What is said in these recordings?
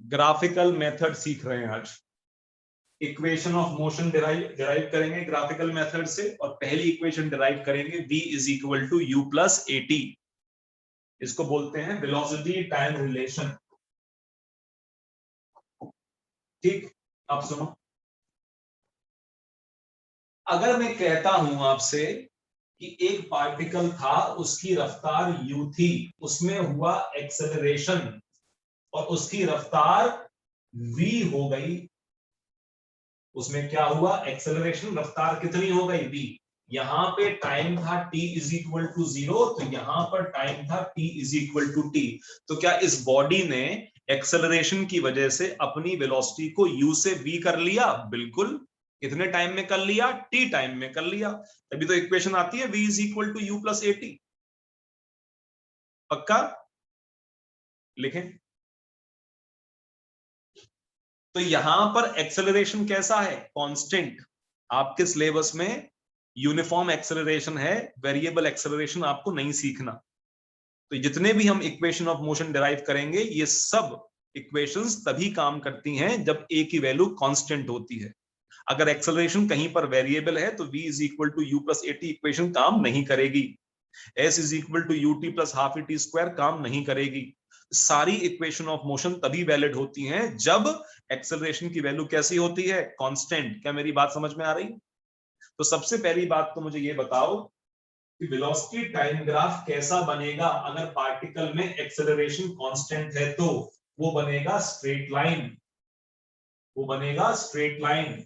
Graphical method सीख रहे हैं आज। इक्वेशन ऑफ मोशन डिराइव करेंगे ग्राफिकल मेथड से, और पहली इक्वेशन डिराइव करेंगे v is equal to u plus a t. इसको बोलते हैं वेलोसिटी टाइम रिलेशन। ठीक, अब सुनो, अगर मैं कहता हूं आपसे कि एक पार्टिकल था, उसकी रफ्तार u थी, उसमें हुआ एक्सेलरेशन और उसकी रफ्तार v हो गई। उसमें क्या हुआ? एक्सेलरेशन, रफ्तार कितनी हो गई? v। यहां पे टाइम था t इज इक्वल टू 0, तो यहां पर टाइम था t is equal to t। तो क्या इस बॉडी ने एक्सेलरेशन की वजह से अपनी वेलोसिटी को u से v कर लिया? बिल्कुल। कितने टाइम में कर लिया? t टाइम में कर लिया। तभी तो इक्वेशन आती है v is equal to u plus a t. पक्का? लिखें। तो यहां पर एक्सेलरेशन कैसा है? कांस्टेंट। आपके सिलेबस में यूनिफॉर्म एक्सेलरेशन है, वेरिएबल एक्सेलरेशन आपको नहीं सीखना। तो जितने भी हम इक्वेशन ऑफ मोशन डिराइव करेंगे, ये सब इक्वेशंस तभी काम करती हैं जब ए की वैल्यू कांस्टेंट होती है। अगर एक्सेलरेशन कहीं पर वेरिएबल है तो v is equal to u plus a t equation काम नहीं करेगी। s is equal to u t plus half a t square काम नहीं करेगी। सारी इक्वेशन ऑफ मोशन तभी वैलिड होती हैं जब एक्सेलरेशन की वैल्यू कैसी होती है? कांस्टेंट। क्या मेरी बात समझ में आ रही? तो सबसे पहली बात तो मुझे ये बताओ कि वेलोसिटी टाइम ग्राफ कैसा बनेगा अगर पार्टिकल में एक्सेलरेशन कांस्टेंट है? तो वो बनेगा स्ट्रेट लाइन। वो बनेगा स्ट्रेट लाइन,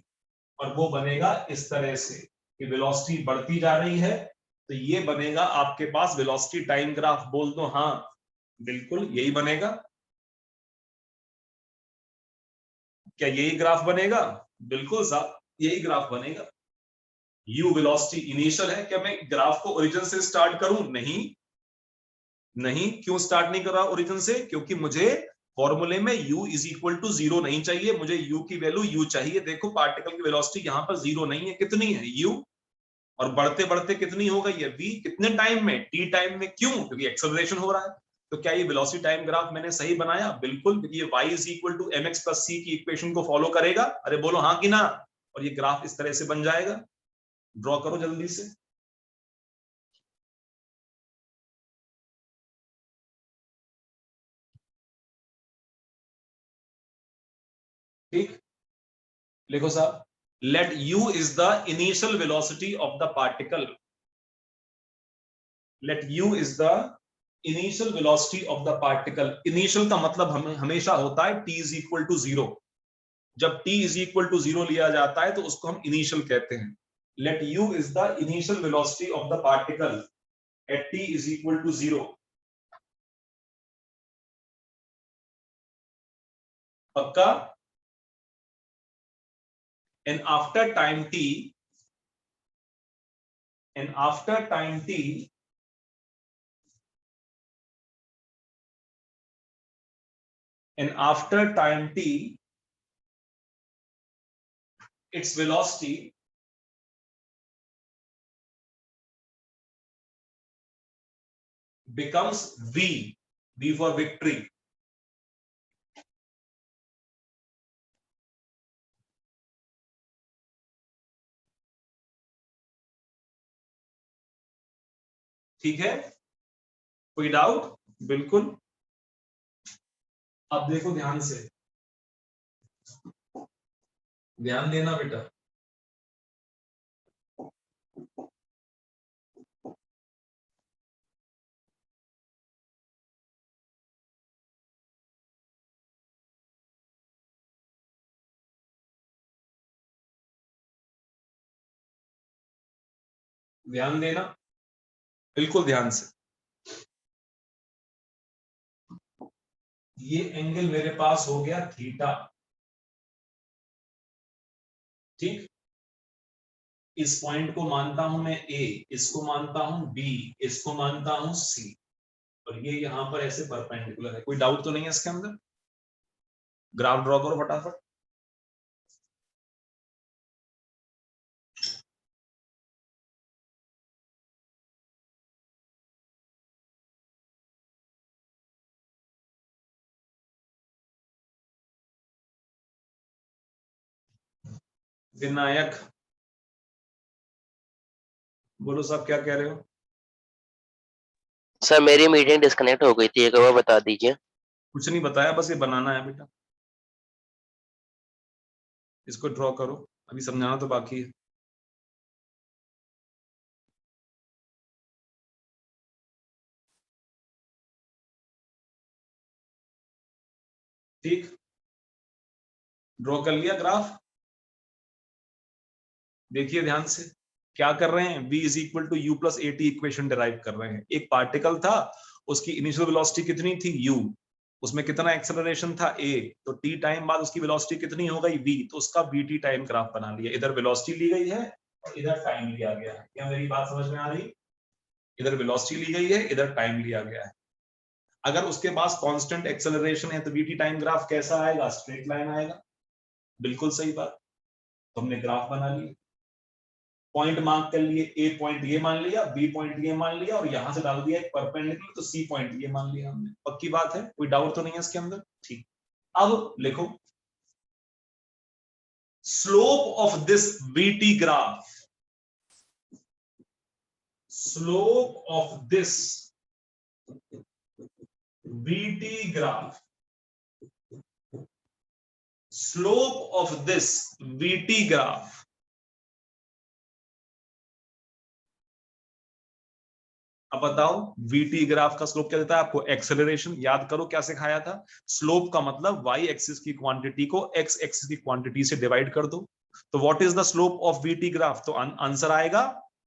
और वो बनेगा इस तरह से कि वेलोसिटी बढ़ती जा रही है, तो ये बनेगा आपके पास वेलोसिटी टाइम ग्राफ। बोल दो हाँ, बिल्कुल यही बनेगा। क्या यही ग्राफ बनेगा? बिल्कुल साहब, यही ग्राफ बनेगा। u वेलोसिटी इनिशियल है। क्या मैं ग्राफ को ओरिजिन से स्टार्ट करूं? नहीं, नहीं। क्यों स्टार्ट नहीं कर रहा ओरिजिन से? क्योंकि मुझे फॉर्मूले में u इज इक्वल टू 0 नहीं चाहिए, मुझे u की वैल्यू u चाहिए। देखो पार्टिकल की वेलोसिटी यहां पर 0 नहीं है, कितनी है? u। और बढ़ते बढ़ते कितनी हो गई है? v। कितने टाइम में? t टाइम में। क्यों? क्योंकि एक्सेलरेशन हो रहा है। तो क्या ये वेलोसिटी टाइम ग्राफ मैंने सही बनाया? बिल्कुल, क्योंकि ये y is equal to m x plus c की इक्वेशन को फॉलो करेगा। अरे बोलो हाँ कि ना। और ये ग्राफ इस तरह से बन जाएगा। ड्रॉ करो जल्दी से। ठीक, लिखो साहब, let u is the initial velocity of the particle. Let u is the initial velocity of the particle. Initial का मतलब हमेशा होता है t इज इक्वल टू 0। जब t इज इक्वल टू 0 लिया जाता है तो उसको हम इनिशियल कहते हैं। Let u is the initial velocity of the particle at t is equal to 0। पक्का? And after time t, and after time t, and after time t, its velocity becomes v, v for victory। ठीक है, कोई doubt? बिल्कुल। अब देखो ध्यान से, ध्यान देना बेटा। ध्यान देना, बिल्कुल ध्यान से। ये एंगल मेरे पास हो गया थीटा। ठीक, इस पॉइंट को मानता हूं मैं ए, इसको मानता हूं बी, इसको मानता हूं सी, और ये यहां पर ऐसे परपेंडिकुलर है। कोई डाउट तो नहीं है इसके अंदर? ग्राफ ड्रॉ करो फटाफट। विनायक, बोलो साहब क्या कह रहे हो? सर मेरी मीटिंग डिस्कनेक्ट हो गई थी, एक बार बता दीजिए। कुछ नहीं बताया, बस ये बनाना है बेटा, इसको ड्रॉ करो, अभी समझाना तो बाकी है। ठीक, ड्रॉ कर लिया ग्राफ। देखिए ध्यान से, क्या कर रहे हैं, v is equal to u plus a t equation derive कर रहे हैं। एक पार्टिकल था, उसकी इनिशियल वेलोसिटी कितनी थी u, उसमें कितना एक्सेलरेशन था a, तो t टाइम बाद उसकी वेलोसिटी कितनी हो गई v, तो उसका vt टाइम ग्राफ बना लिया। इधर वेलोसिटी ली गई है और इधर टाइम लिया गया है। क्या मेरी बात समझ में आ रही? इधर वेलोसिटी ली गई है, इधर टाइम लिया गया है। अगर उसके पास कांस्टेंट एक्सेलरेशन है तो vt टाइम ग्राफ कैसा आएगा, स्ट्रेट लाइन आएगा। बिल्कुल सही बात, तो हमने ग्राफ बना लिया, पॉइंट मार्क कर लिए, ए पॉइंट ये मान लिया, बी पॉइंट ये मान लिया, और यहां से डाल दिया एक परपेंडिकुलर, तो सी पॉइंट ये मान लिया हमने। पक्की बात है, कोई डाउट तो नहीं है इसके अंदर? ठीक, अब लिखो slope of this BT graph, slope of this BT graph, slope of this BT graph, अब बताओ वीटी ग्राफ का स्लोप क्या देता है आपको, एक्सेलरेशन। याद करो क्या सिखाया था, स्लोप का मतलब वाई एक्सिस की क्वांटिटी को एक्स एक्सिस की क्वांटिटी से डिवाइड कर दो। तो what is the slope of VT graph, तो आंसर आएगा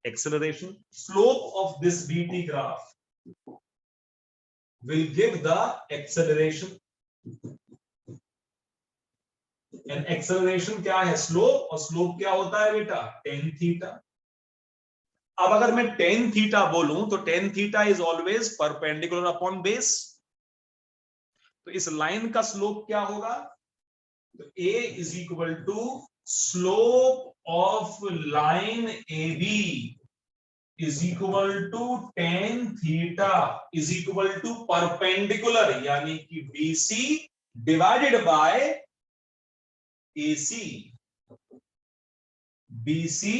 acceleration. Slope of this VT graph will give the acceleration, and acceleration क्या है, स्लोप, और स्लोप क्या होता है बेटा, टेन थीटा। अब अगर मैं टेन थीटा बोलूं तो tan theta is always perpendicular upon base, तो इस लाइन का स्लोप क्या होगा, तो a is equal to slope of line a b is equal to tan theta is equal to perpendicular, यानी कि BC divided by AC, BC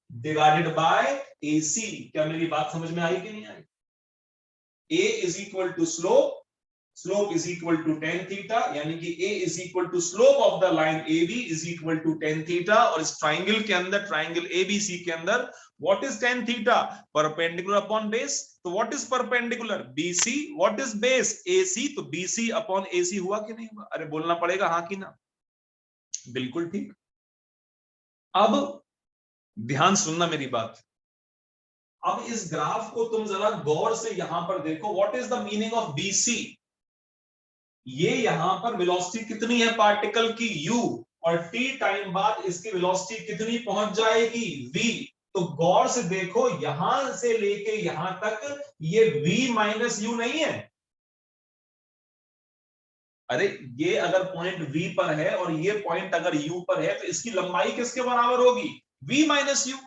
divided by AC। क्या मेरी बात समझ में आई कि नहीं आई? A is equal to slope, slope is equal to tan theta, यानी कि a is equal to slope of the line AB is equal to tan theta. और इस ट्राइंगल के अंदर, ट्राइंगल ABC के अंदर what is tan theta, perpendicular upon base. तो what is perpendicular, BC, what is base, AC, तो BC upon AC हुआ कि नहीं हुआ? अरे बोलना पड़ेगा हाँ कि ना, बिल्कुल ठीक। अब ध्यान सुनना मेरी बात, अब इस ग्राफ को तुम जरा गौर से यहां पर देखो, what is the meaning of BC। ये यहां पर वेलोसिटी कितनी है पार्टिकल की, u, और t टाइम बाद इसकी वेलोसिटी कितनी पहुंच जाएगी, v। तो गौर से देखो, यहां से लेके यहां तक ये v माइनस यू नहीं है। अरे ये अगर पॉइंट v पर है और ये पॉइंट अगर u पर है, तो इसकी लंबाई किसके बराबर होगी, v माइनस यू।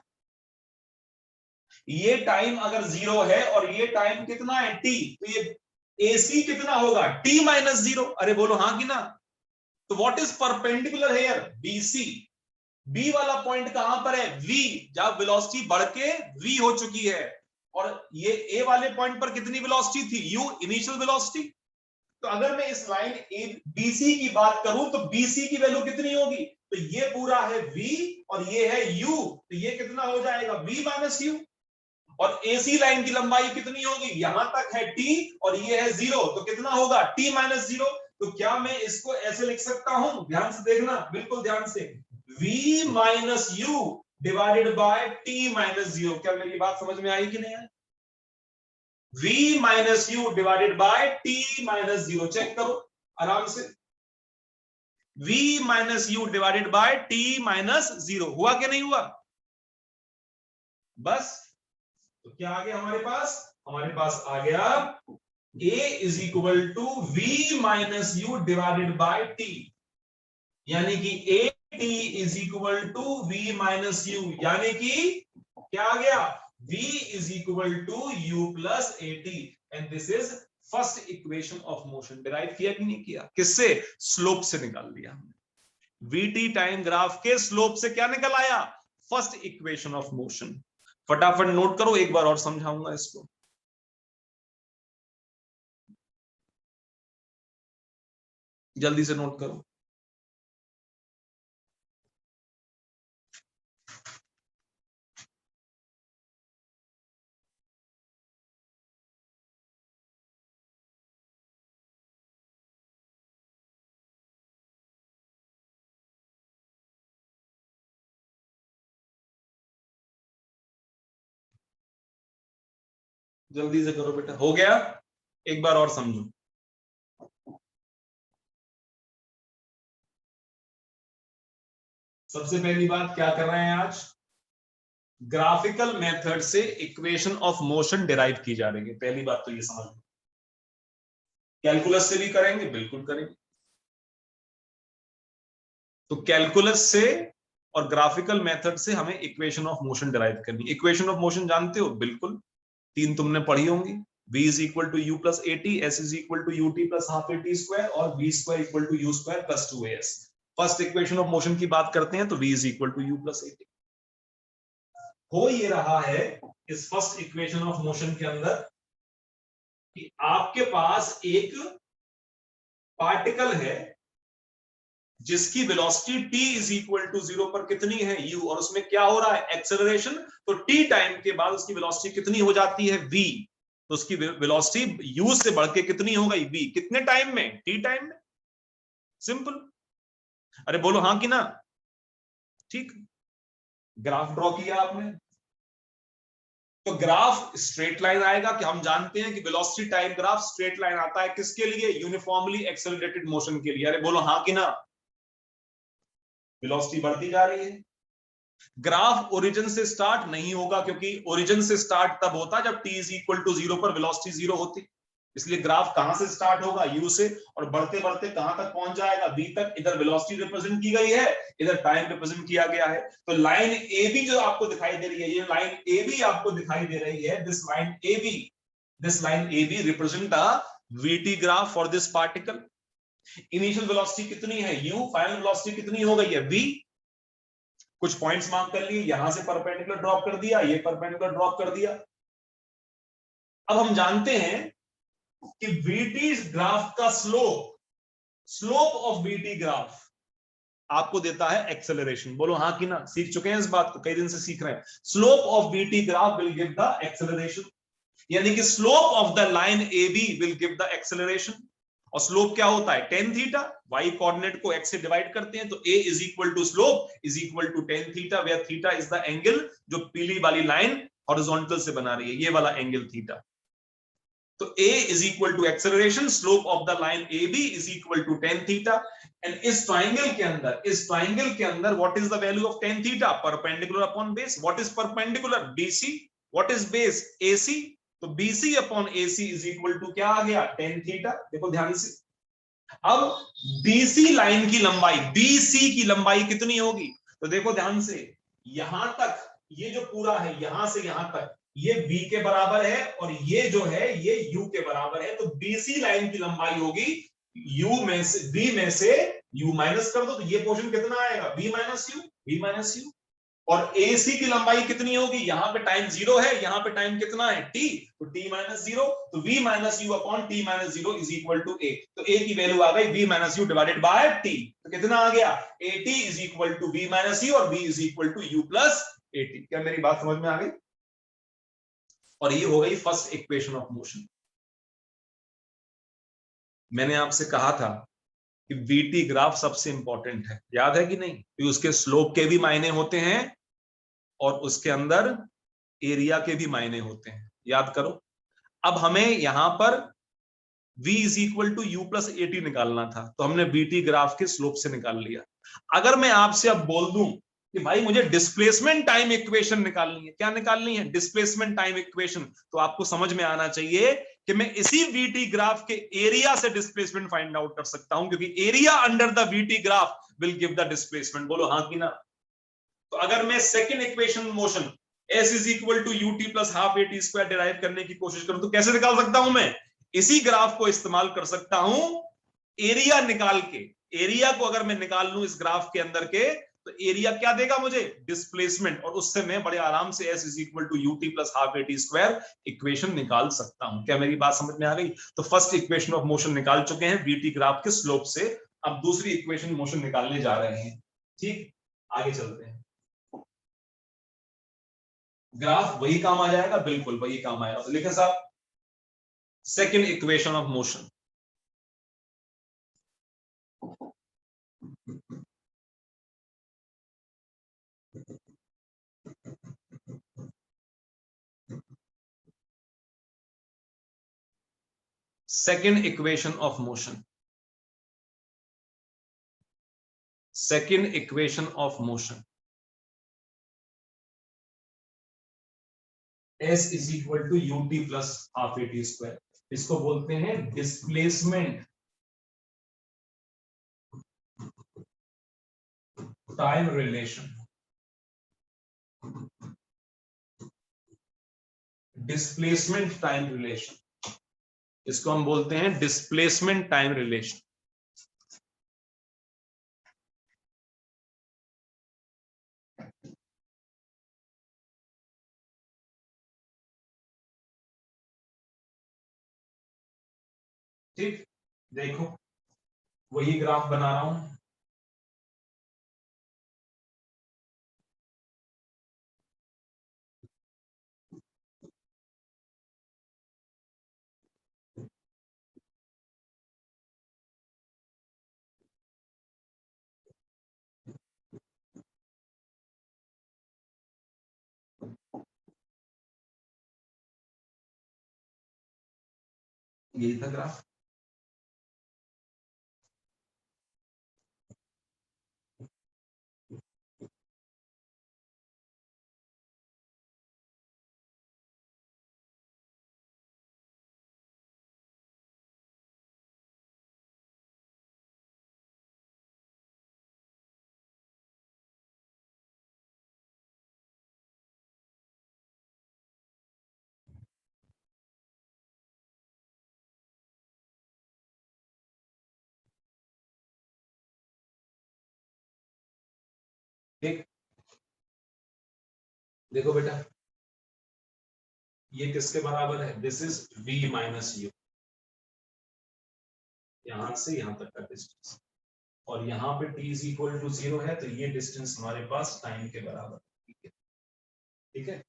ये टाइम अगर 0 है और ये टाइम कितना है t, तो ये AC कितना होगा, t माइनस 0। अरे बोलो हाँ कि ना। तो what is perpendicular here, BC। B वाला पॉइंट कहां पर है, V, जब वेलोसिटी बढ़ के V हो चुकी है। और ये A वाले पॉइंट पर कितनी वेलोसिटी थी, U, इनिशियल वेलोसिटी। तो अगर मैं इस लाइन BC की बात करूं तो BC की वैल्यू कितनी होगी, तो ये पूरा है V और ये है U, तो ये कितना हो जाएगा, V माइनस यू। और AC लाइन की लंबाई कितनी होगी, यहां तक है T और ये है 0, तो कितना होगा, T माइनस 0। तो क्या मैं इसको ऐसे लिख सकता हूं, ध्यान से देखना, बिल्कुल ध्यान से, V minus u divided by T minus 0। क्या मेरी बात समझ में आई कि नहीं आई? V minus u divided by T minus 0, check करो आराम से, V minus u divided by T minus 0, हुआ कि नहीं हुआ? बस, तो क्या आ गया हमारे पास आ गया A is equal to V minus u divided by T, यानी कि AT is equal to V minus u, यानी कि क्या आ गया, V is equal to U plus AT, and this is first equation of motion. Derive किया कि नहीं किया, किससे, स्लोप से निकाल लिया हमने। वीटी टाइम ग्राफ के स्लोप से क्या निकल आया? First equation of motion. फटाफट नोट करो, एक बार और समझाऊंगा इसको। जल्दी से नोट करो। जल्दी से करो बेटा, हो गया? एक बार और समझो। सबसे पहली बात क्या कर रहे हैं आज? ग्राफिकल मेथड से इक्वेशन ऑफ मोशन डिराइव की जा रही है। पहली बात तो ये समझ लो। कैलकुलस से भी करेंगे, बिल्कुल करेंगे। तो कैलकुलस से और ग्राफिकल मेथड से हमें इक्वेशन ऑफ मोशन डिराइव करनी। इक्वेशन ऑफ मोशन जानते हो? बिल्कुल, तीन तुमने पढ़ी होंगी। v is equal to u plus at, s is equal to ut plus half at square और v square equal to u square plus 2as। First equation of motion की बात करते हैं तो v is equal to u plus at। हो ये रहा है इस फर्स्ट इक्वेशन ऑफ मोशन के अंदर कि आपके पास एक पार्टिकल है जिसकी velocity t is equal to 0 पर कितनी है? u। और उसमें क्या हो रहा है? एक्सेलरेशन। तो t टाइम के बाद उसकी वेलोसिटी कितनी हो जाती है? v। तो उसकी वेलोसिटी u से बढ़ के कितनी हो गई? v। कितने टाइम में? t टाइम में। सिंपल। अरे बोलो हाँ कि ना? ठीक। ग्राफ ड्रॉ किया आपने, तो ग्राफ स्ट्रेट लाइन आएगा कि हम जानते हैं कि velocity time graph straight line आता है किसके लिए? यूनिफॉर्मली एक्सेलरेटेड मोशन के लिए। अरे बोलो हाँ कि ना? वेलोसिटी बढ़ती जा रही है। ग्राफ ओरिजिन से स्टार्ट नहीं होगा, क्योंकि ओरिजिन से स्टार्ट तब होता जब t इज इक्वल टू 0 पर वेलोसिटी 0 होती। इसलिए ग्राफ कहां से स्टार्ट होगा? u से, और बढ़ते बढ़ते कहां तक पहुंच जाएगा? v तक। इधर वेलोसिटी रिप्रेजेंट की गई है, इधर टाइम रिप्रेजेंट किया गया है। तो लाइन ए बी जो आपको दिखाई दे रही है, ये लाइन ए बी आपको दिखाई दे रही है। This line a b represent the vt graph for this particle. Initial velocity कितनी है? u। फाइनल वेलोसिटी कितनी हो गई है? v। कुछ पॉइंट्स मार्क कर लिए, यहां से परपेंडिकुलर ड्रॉप कर दिया, ये परपेंडिकुलर ड्रॉप कर दिया। अब हम जानते हैं कि वीटी ग्राफ का स्लोप ऑफ वीटी ग्राफ आपको देता है एक्सेलरेशन। बोलो हाँ कि ना? सीख चुके हैं इस बात को, कई दिन से सीख रहे हैं। Slope of VT graph will give the acceleration, यानी कि slope of the line a b will give the acceleration. और स्लोप क्या होता है? Tan theta. वाई कोऑर्डिनेट को एक्स से डिवाइड करते हैं तो a is equal to slope is equal to tan theta, where theta is the angle जो पीली वाली लाइन हॉरिजॉन्टल से बना रही है, ये वाला एंगल थीटा। तो a is equal to acceleration, slope of the line a b is equal to tan theta. And इस ट्राइंगल के अंदर what is the value of tan theta? Perpendicular upon base. What is perpendicular? BC। What is base? AC। तो BC upon AC is equal to क्या आ गया? Tan theta. देखो ध्यान से, अब BC लाइन की लंबाई, BC की लंबाई कितनी होगी? तो देखो ध्यान से, यहां तक ये जो पूरा है, यहां से यहां तक ये V के बराबर है, और ये जो है ये U के बराबर है। तो BC लाइन की लंबाई होगी U में से, V में से U माइनस कर दो, तो ये पोर्शन कितना आएगा? V minus U। और AC की लंबाई कितनी होगी? यहाँ पे टाइम 0 है, यहाँ पे टाइम कितना है? t। तो t माइनस 0, तो v minus u upon t minus 0 is equal to a। तो a की वैल्यू आ गई v minus u divided by t। तो कितना आ गया? at is equal to v minus u, और v is equal to u plus at। क्या मेरी बात समझ में आ गई? और ये हो गई फर्स्ट इक्वेशन ऑफ मोशन। मैंने आपसे कहा था कि वीटी ग्राफ सबसे इंपॉर्टेंट है, याद है कि नहीं? कि उसके स्लोप के भी मायने होते हैं और उसके अंदर एरिया के भी मायने होते हैं, याद करो। अब हमें यहां पर v is equal to u plus AT निकालना था, तो हमने वीटी ग्राफ के स्लोप से निकाल लिया। अगर मैं आपसे अब बोल दूं कि भाई मुझे डिस्प्लेसमेंट टाइम इक्वेशन निकालनी है, क्या निकालनी है? Displacement time equation. तो आपको समझ में आना चाहिए कि मैं इसी वीटी ग्राफ के एरिया से डिस्प्लेसमेंट फाइंड आउट कर सकता हूं, क्योंकि area under the VT graph will give the displacement. बोलो हाँ कि ना? तो अगर मैं second equation motion s is equal to UT plus half AT square derive करने की कोशिश करूं, तो कैसे निकाल सकता हूं मैं? इसी ग्राफ को इस्तेमाल कर सकता हूं एरिया निकाल के, एरिया को अगर मैं निकाल लूं इस ग्राफ के अंदर के, तो एरिया क्या देगा मुझे? डिस्प्लेसमेंट। और उससे मैं बड़े आराम से S is equal to UT plus half a t square equation निकाल सकता हूं। क्या मेरी बात समझ में आ गई? तो फर्स्ट इक्वेशन ऑफ मोशन निकाल चुके हैं वीटी ग्राफ के स्लोप से, अब दूसरी इक्वेशन मोशन निकालने जा रहे हैं। ठीक, आगे चलते हैं। ग्राफ वही काम आ जाएगा, बिल्कुल वही काम आएगा। तो लिखे साहब, second equation of motion, second equation of motion, second equation of motion, S is equal to ut plus half at square, इसको बोलते हैं displacement time relation, displacement time relation, इसको हम बोलते हैं डिस्प्लेसमेंट टाइम रिलेशन। ठीक, देखो वही ग्राफ बना रहा हूं, यही था ग्राफ। ठीक, देखो बेटा, ये किसके बराबर है? This is v minus you, यहां से यहां तक का डिस्टेंस, और यहाँ पे t इज इक्वल टू 0 है, तो ये डिस्टेंस हमारे पास टाइम के बराबर। ठीक है, ठीक है।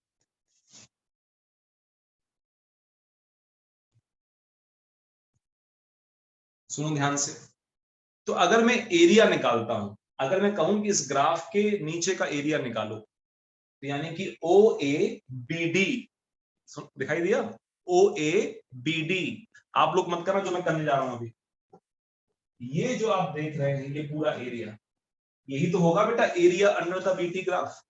सुनो ध्यान से, तो अगर मैं एरिया निकालता हूं, अगर मैं कहूं कि इस ग्राफ के नीचे का एरिया निकालो, तो यानी कि ओ ए बी डी, दिखाई दिया? ओ ए बी डी, आप लोग मत करना जो मैं करने जा रहा हूं अभी। ये जो आप देख रहे हैं ये पूरा एरिया, यही तो होगा बेटा area under the BT graph.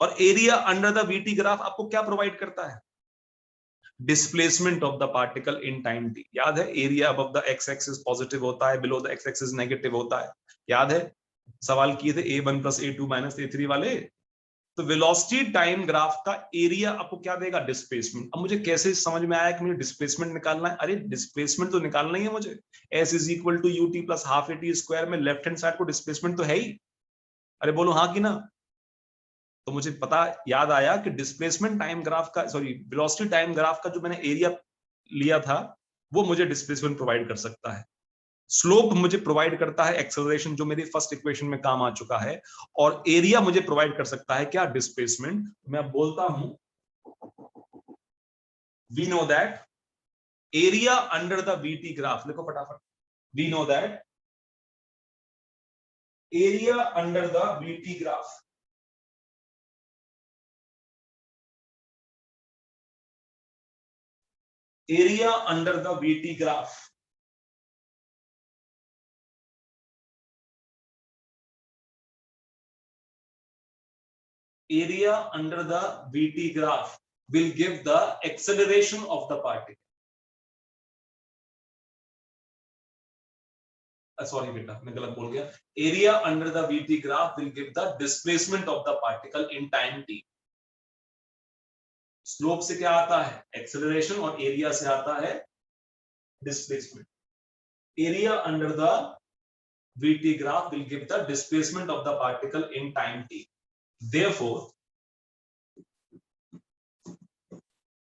और area under the BT graph आपको क्या प्रोवाइड करता है? Displacement of the particle in time t. याद है, area above the x axis positive होता है, below the x axis negative होता है। याद है, सवाल किए थे a1 plus a2 minus a3 वाले। तो वेलोसिटी टाइम ग्राफ का एरिया आपको क्या देगा? डिस्प्लेसमेंट। अब मुझे कैसे समझ में आया कि मुझे डिस्प्लेसमेंट निकालना है? अरे डिस्प्लेसमेंट तो निकालना ही है मुझे, s is equal to UT plus half a t square में लेफ्ट हैंड साइड को डिस्प्लेसमेंट तो है ही। अरे बोलो हाँ कि ना? तो मुझे पता याद आया कि डिस्प्लेसमेंट टाइम ग्राफ का, सॉरी वेलोसिटी टाइम ग्राफ का जो मैंने एरिया लिया था, वो मुझे डिस्प्लेसमेंट प्रोवाइड कर सकता है। स्लोप मुझे प्रोवाइड करता है एक्सेलरेशन, जो मेरी फर्स्ट इक्वेशन में काम आ चुका है। और एरिया मुझे प्रोवाइड कर सकता है क्या? डिस्प्लेसमेंट। मैं बोलता हूं we know that area under the BT graph, लिखो फटाफट। We know that area under the BT graph area under the VT graph area under the VT graph will give the acceleration of the particle. Sorry beta, मैं गलत बोल गया। Area under the VT graph will give the displacement of the particle in time t. Slope से क्या आता है? Acceleration, और area से आता है displacement. area under the VT graph will give the displacement of the particle in time t. Therefore,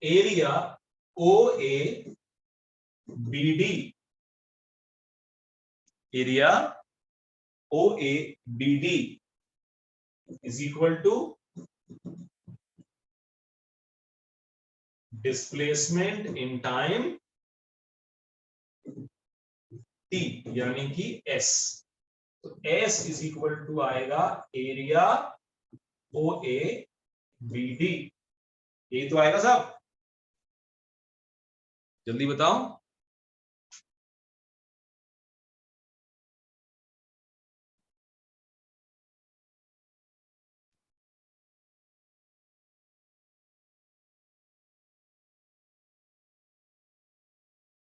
area OABD, area OABD is equal to displacement in time t, यानी कि S. तो S is equal to आएगा area OABD. ये तो आएगा साहब, जल्दी बताओ.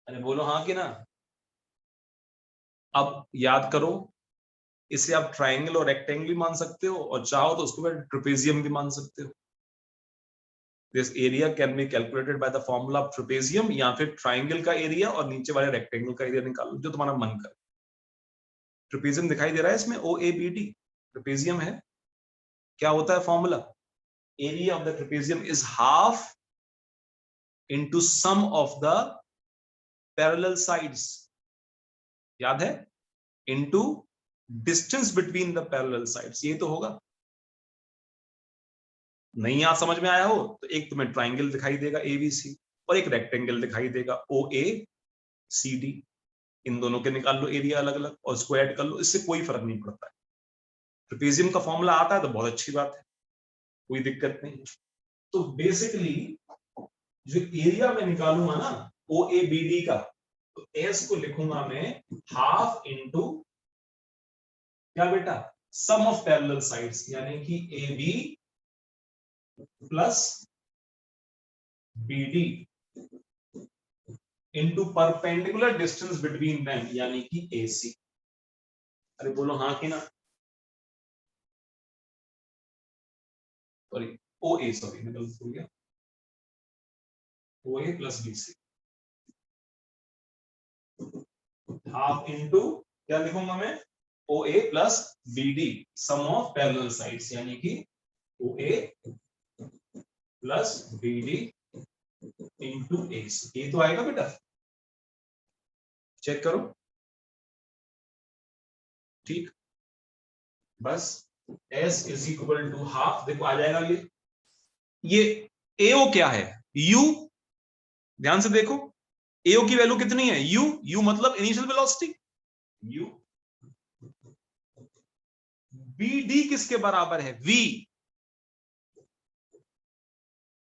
अरे बोलो हाँ कि ना. अब याद करो, इसे आप ट्रायंगल और रेक्टेंगल भी मान सकते हो, और चाहो तो उसको ट्रेपेजियम भी मान सकते हो. This area can be calculated by the formula of trapezium, या फिर ट्रायंगल का एरिया और नीचे वाले रेक्टेंगल का एरिया निकालो, जो तुम्हारा मन करे. ट्रेपेजियम दिखाई दे रहा है इसमें, OABD ट्रेपेजियम है. क्या होता है formula? Area of the trapezium is half into sum of the parallel sides. याद है? Into distance between the parallel sides. ये तो होगा. नहीं आप समझ में आया हो तो एक तुम्हें ट्राइंगल दिखाई देगा ABC, और एक रेक्टेंगल दिखाई देगा OACD. इन दोनों के निकाल लो एरिया अलग अलग और इसको ऐड कर लो, इससे कोई फर्क नहीं पड़ता है. ट्रेपेजियम का फॉर्मूला आता है तो बहुत अच्छी बात है, कोई दिक्कत नहीं. तो बेसिकली जो एरिया में निकालूंगा ना OABD का, तो S को लिखूंगा मैं हाफ इनटू क्या बेटा, सम ऑफ पैरेलल साइड्स, यानी कि AB plus BD into perpendicular distance between them, यानी कि AC. अरे बोलो हाँ कि ना. सॉरी OA, सॉरी मैं गलत हो गया. OA plus BC half into क्या लिखूंगा मैं, OA plus BD sum of parallel sides, यानी कि OA plus BD into AC. ये तो आएगा बेटा, चेक करो. ठीक, बस S is equal to half. देखो आ जाएगा ये AO क्या है, U. ध्यान से देखो, AO की वैल्यू कितनी है, U मतलब इनिशियल वेलोसिटी U. BD किसके बराबर है, V.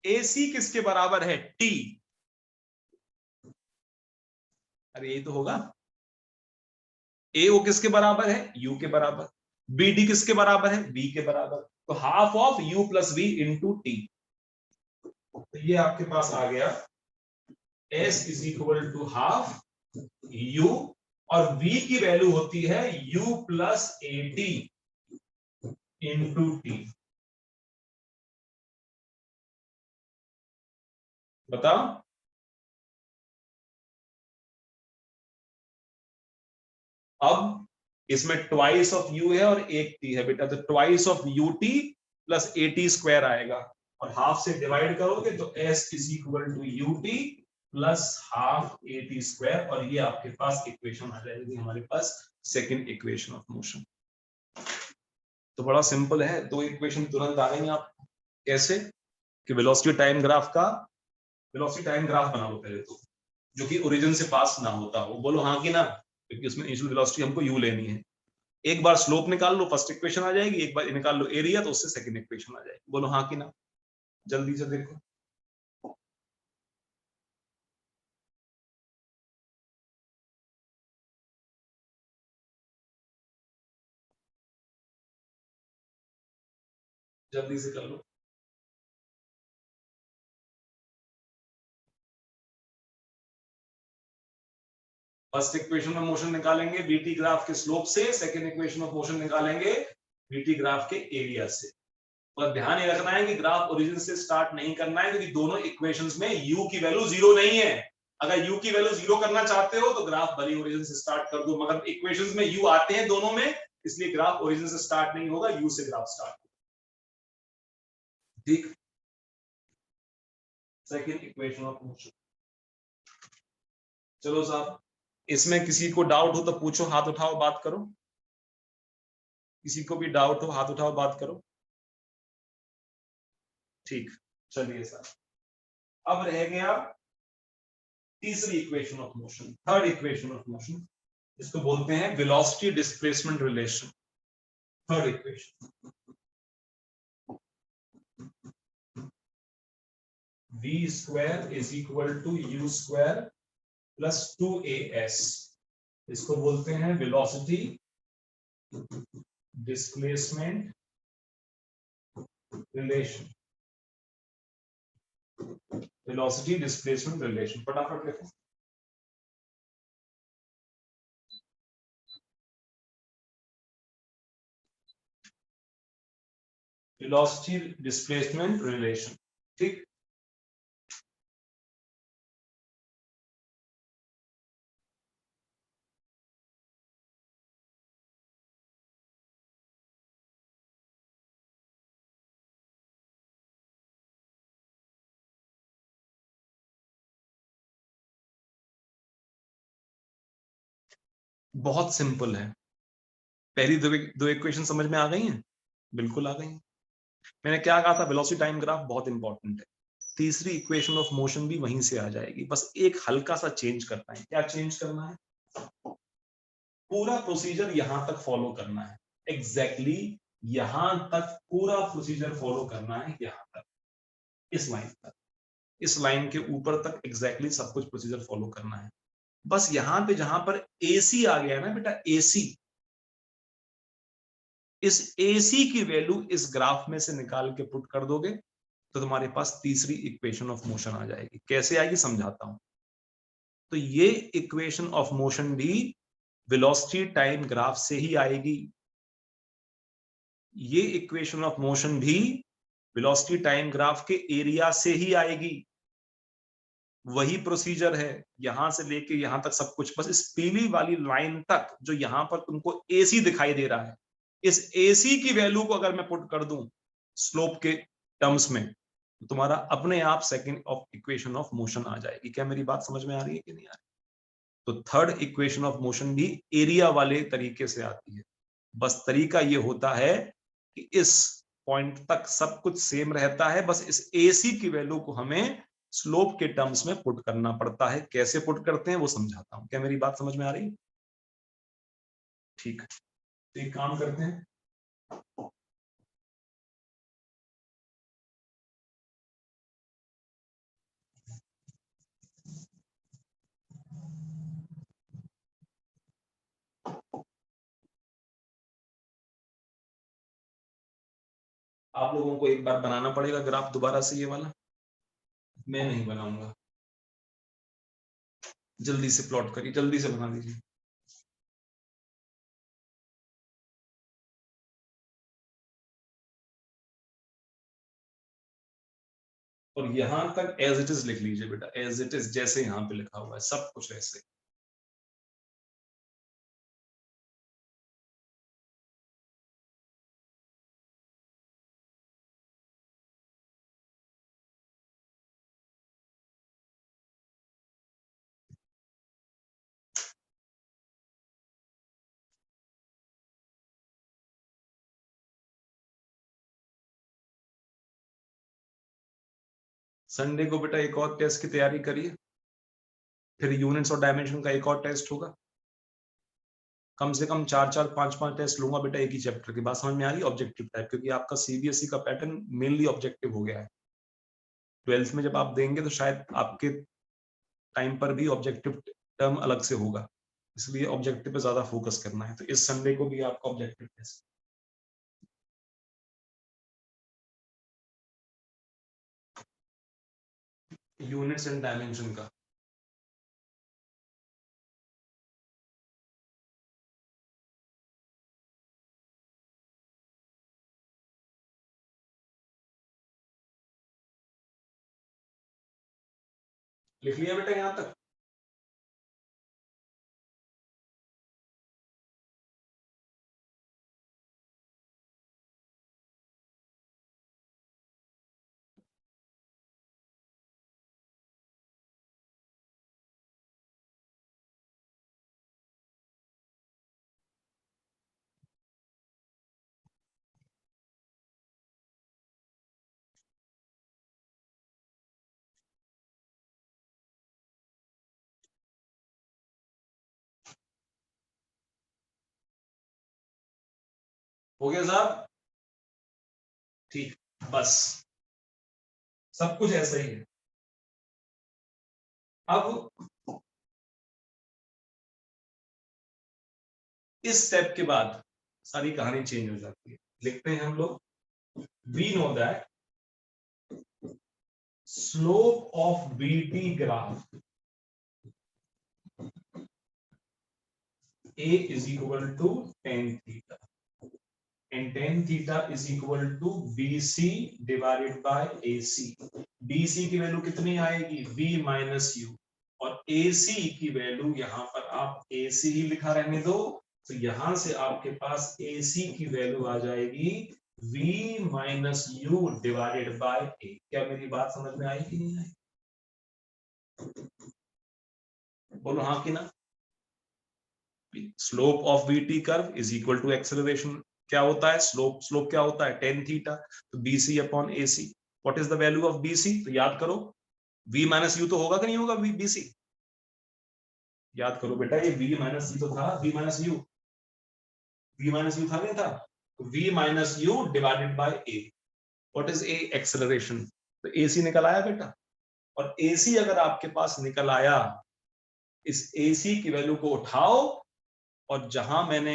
AC किसके बराबर है, T. अरे ये तो होगा. AO किसके बराबर है, U के बराबर. BD किसके बराबर है, V के बराबर. तो half of U plus V into T. तो ये आपके पास आ गया S is equal to half U, और V की वैल्यू होती है U plus AT into T. बताओ. अब इसमें ट्वाइस ऑफ U है और एक T है बेटा, तो twice of UT plus AT square आएगा, और हाफ से डिवाइड करोगे तो S is equal to UT plus half AT square, और ये आपके पास इक्वेशन आ जाएगी हमारे पास, सेकंड इक्वेशन ऑफ मोशन. तो बड़ा सिंपल है, दो इक्वेशन तुरंत आ गई आप. कैसे कि वेलोसिटी टाइम ग्राफ का वेलोसिटी टाइम ग्राफ बना लो पहले तो, जो कि ओरिजिन से पास ना होता हो. बोलो हाँ कि ना, क्योंकि उसमें इनिशियल वेलोसिटी हमको U लेनी है. एक बार स्लोप निकाल लो, फर्स्ट इक्वेशन आ जाएगी. एक बार निकाल लो एरिया, तो उससे सेकंड इक्वेशन आ जाएगी. बोलो हाँ कि ना, जल्दी से देखो. जल्दी से कर लो. फर्स्ट इक्वेशन में मोशन निकालेंगे VT ग्राफ के स्लोप से, सेकंड इक्वेशन ऑफ मोशन निकालेंगे VT ग्राफ के एरिया से. और ध्यान ये रखना है कि ग्राफ ओरिजिन से स्टार्ट नहीं करना है, क्योंकि दोनों इक्वेशंस में U की वैल्यू 0 नहीं है. अगर u की वैल्यू 0 करना चाहते हो तो ग्राफ भली ओरिजिन से स्टार्ट कर दो, मगर इक्वेशंस में u आते हैं दोनों में, इसलिए ग्राफ ओरिजिन से स्टार्ट नहीं होगा, u से ग्राफ स्टार्ट। ठीक, सेकंड इक्वेशन ऑफ मोशन। चलो साहब, इसमें किसी को डाउट हो तो पूछो, हाथ उठाओ, बात करो। किसी को भी डाउट हो हाथ उठाओ, बात करो। ठीक, चलिए साहब, अब रह गया तीसरी equation of motion, third equation of motion, इसको बोलते हैं velocity displacement relation. Third equation, v square is equal to u square plus 2as, इसको बोलते हैं velocity displacement relation. Velocity displacement relation, फटाफट लिखो। वेलोसिटी डिस्प्लेसमेंट रिलेशन, ठीक। बहुत सिंपल है। पहली दो इक्वेशन समझ में आ गई हैं? बिल्कुल आ गई हैं। मैंने क्या कहा था, वेलोसिटी टाइम ग्राफ बहुत इंपॉर्टेंट है। तीसरी इक्वेशन ऑफ मोशन भी वहीं से आ जाएगी, बस एक हल्का सा चेंज करना है। क्या चेंज करना है? पूरा प्रोसीजर यहां तक फॉलो करना है, एग्जैक्टली यहां तक पूरा प्रोसीजर फॉलो करना है, यहां तक, इस लाइन तक, इस लाइन के ऊपर तक एग्जैक्टली सब कुछ प्रोसीजर फॉलो करना है। बस यहां पे जहां पर AC आ गया ना बेटा, AC, इस AC की वैल्यू इस ग्राफ में से निकाल के पुट कर दोगे तो तुम्हारे पास तीसरी इक्वेशन ऑफ मोशन आ जाएगी। कैसे आएगी समझाता हूं। तो ये इक्वेशन ऑफ मोशन भी वेलोसिटी टाइम ग्राफ से ही आएगी। ये इक्वेशन ऑफ मोशन भी वेलोसिटी टाइम ग्राफ के एरिया से ही आएगी। वही प्रोसीजर है, यहां से लेके यहां तक सब कुछ, बस इस पीली वाली लाइन तक जो यहां पर तुमको AC दिखाई दे रहा है, इस AC की वैल्यू को अगर मैं पुट कर दूं स्लोप के टर्म्स में, तो तुम्हारा अपने आप second of equation of motion आ जाएगी। क्या मेरी बात समझ में आ रही है कि नहीं आ रही? तो थर्ड इक्वेशन ऑफ मोशन भी एरिया वाले तरीके से आती है। बस तरीका ये होता है कि इस पॉइंट तक सब कुछ सेम रहता है, बस इस AC की वैल्यू को हमें स्लोप के टर्म्स में पुट करना पड़ता है। कैसे पुट करते हैं वो समझाता हूं। क्या मेरी बात समझ में आ रही? ठीक, तो एक काम करते हैं, आप लोगों को एक बार बनाना पड़ेगा ग्राफ दोबारा से, ये वाला मैं नहीं बनाऊंगा। जल्दी से प्लॉट करिए, जल्दी से बना दीजिए। और यहां तक एज इट इज लिख लीजिए बेटा, एज इट इज, जैसे यहां पे लिखा हुआ है सब कुछ ऐसे। संडे को बेटा एक और टेस्ट की तैयारी करिए, फिर यूनिट्स और डायमेंशन का एक और टेस्ट होगा। कम से कम 4-4 5-5 टेस्ट लूंगा बेटा एक ही चैप्टर की। बात समझ में आ रही है? ऑब्जेक्टिव टाइप, क्योंकि आपका CBSE का पैटर्न मेनली ऑब्जेक्टिव हो गया है। 12th में जब आप देंगे तो शायद आपके टाइम पर भी ऑब्जेक्टिव टर्म अलग से होगा, इसलिए ऑब्जेक्टिव पे ज्यादा फोकस करना है। तो इस संडे को भी आपका objective test, units and dimension का। लिख लिया बेटा यहां तक? हो गया साहब? ठीक, बस सब कुछ ऐसा ही है। अब इस स्टेप के बाद सारी कहानी चेंज हो जाती है। लिखते हैं हम लोग, we know that slope of VT graph A is equal to tan theta and tan theta is equal to BC divided by AC। BC की वैल्यू कितनी आएगी? V minus U, और AC की वैल्यू यहां पर आप AC ही लिखा रहने दो, तो यहां से आपके पास AC की वैल्यू आ जाएगी V minus U divided by A। क्या मेरी बात समझ में आई कि नहीं आई? बोलो हाँ कि ना। Slope of VT curve is equal to acceleration. क्या होता है स्लोप? स्लोप क्या होता है? tan theta. तो BC upon AC। What is the value of BC? तो याद करो, V माइनस यू तो होगा कि नहीं होगा BC? याद करो बेटा, ये V माइनस यू तो था, V minus you, V minus you था नहीं था? तो V minus u divided by A। What is A? Acceleration. तो AC निकल आया बेटा, और AC अगर आपके पास निकल आया, इस AC की वैल्यू को उठाओ और जहां मैंने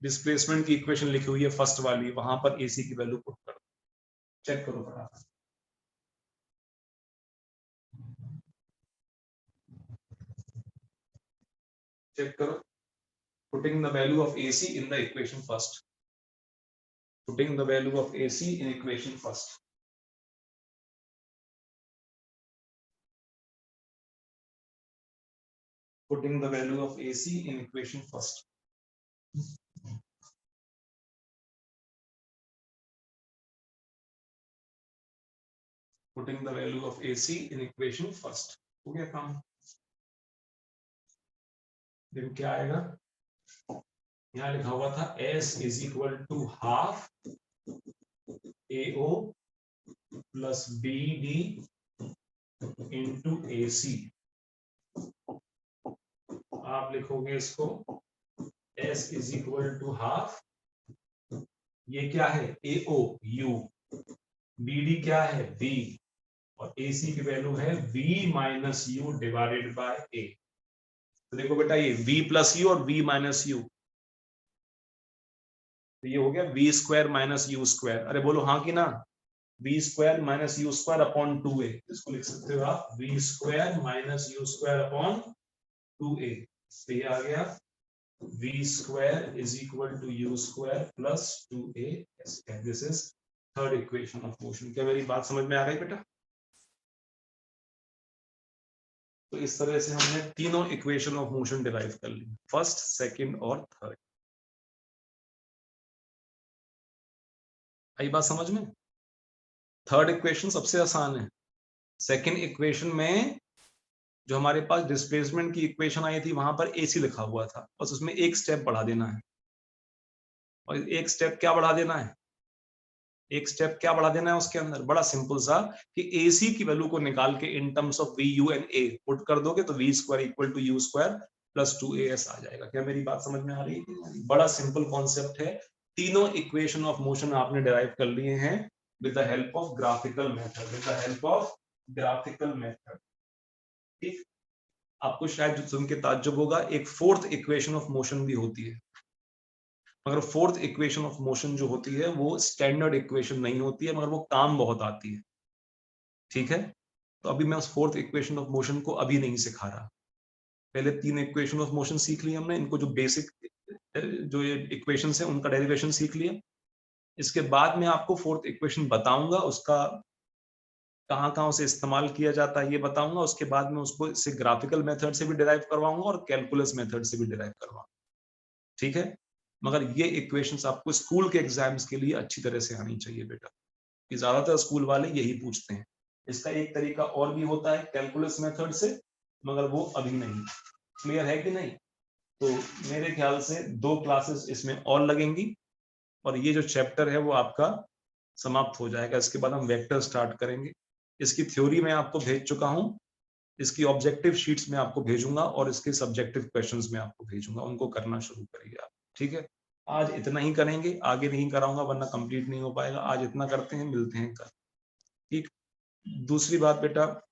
डिस्प्लेसमेंट की इक्वेशन लिखी हुई है फर्स्ट वाली, वहां पर AC की वैल्यू पुट करो। चेक करो फटाफट। चेक करो, putting the value of AC in the equation first. Putting the value of AC in equation first. Putting the value of AC in equation first. Putting the value of AC in equation first। हो गया काम। देखो क्या आएगा, यहाँ लिखा हुआ था S is equal to half AO plus BD into AC। आप लिखोगे इसको S is equal to half, ये क्या है AO U, BD क्या है B, और AC की वैल्यू है V minus u divided by A। तो देखो बेटा, ये V प्लस यू और V माइनस यू, तो ये हो गया V square minus u square. अरे बोलो हाँ कि ना। V square minus u square upon 2A, इसको लिख सकते हो आप V square minus u square upon 2A। तो ये आ गया V square is equal to u square plus 2A। This is third equation of motion. क्या मेरी बात समझ में आ गई बेटा? तो इस तरह से हमने तीनों इक्वेशन ऑफ मोशन डिराइव कर ली, फर्स्ट, सेकंड और थर्ड। आई बात समझ में? थर्ड इक्वेशन सबसे आसान है। सेकंड इक्वेशन में जो हमारे पास डिस्प्लेसमेंट की इक्वेशन आई थी, वहां पर AC लिखा हुआ था, बस उसमें एक स्टेप बढ़ा देना है। और एक स्टेप क्या बढ़ा देना है? एक स्टेप क्या बढ़ा देना है उसके अंदर? बड़ा सिंपल सा, कि AC की वैल्यू को निकाल के in terms of V U and A put कर दोगे तो V square equal to u square plus 2AS आ जाएगा। क्या मेरी बात समझ में आ रही है? बड़ा सिंपल कॉन्सेप्ट है। तीनों इक्वेशन ऑफ मोशन आपने डिराइव कर लिए हैं with the help of graphical method, with the help of graphical method. ठीक, आपको शायद सुन के ताज्जुब होगा, एक फोर्थ इक्वेशन ऑफ मोशन भी होती है, मगर फोर्थ इक्वेशन ऑफ मोशन जो होती है वो स्टैंडर्ड इक्वेशन नहीं होती है, मगर वो काम बहुत आती है। ठीक है, तो अभी मैं उस फोर्थ इक्वेशन ऑफ मोशन को अभी नहीं सिखा रहा। पहले तीन इक्वेशन ऑफ मोशन सीख ली हमने, इनको जो बेसिक जो इक्वेशंस है उनका डेरिवेशन सीख लिया। इसके बाद मैं आपको फोर्थ इक्वेशन बताऊंगा, उसका कहाँ उसे इस्तेमाल किया जाता है ये बताऊंगा। उसके बाद में उसको इससे ग्राफिकल मेथड से भी डिराइव करवाऊंगा और कैलकुलस मेथड से भी डिराइव करवाऊंगा। ठीक है, मगर ये इक्वेशंस आपको स्कूल के एग्जाम्स के लिए अच्छी तरह से आनी चाहिए बेटा, कि ज्यादातर स्कूल वाले यही पूछते हैं। इसका एक तरीका और भी होता है कैलकुलस मेथड से, मगर वो अभी नहीं। क्लियर है कि नहीं? तो मेरे ख्याल से 2 क्लासेस इसमें और लगेंगी और ये जो चैप्टर है वो आपका समाप्त हो जाएगा। इसके बाद हम वेक्टर स्टार्ट करेंगे। इसकी थ्योरी मैं आपको भेज चुका हूं, इसकी ऑब्जेक्टिव शीट्स में आपको भेजूंगा और इसके सब्जेक्टिव क्वेश्चंस में आपको भेजूंगा, उनको करना शुरू करिए आप। ठीक है। आज इतना ही करेंगे, आगे नहीं कराऊंगा वरना कंप्लीट नहीं हो पाएगा। आज इतना करते हैं, मिलते हैं कल। ठीक। दूसरी बात बेटा,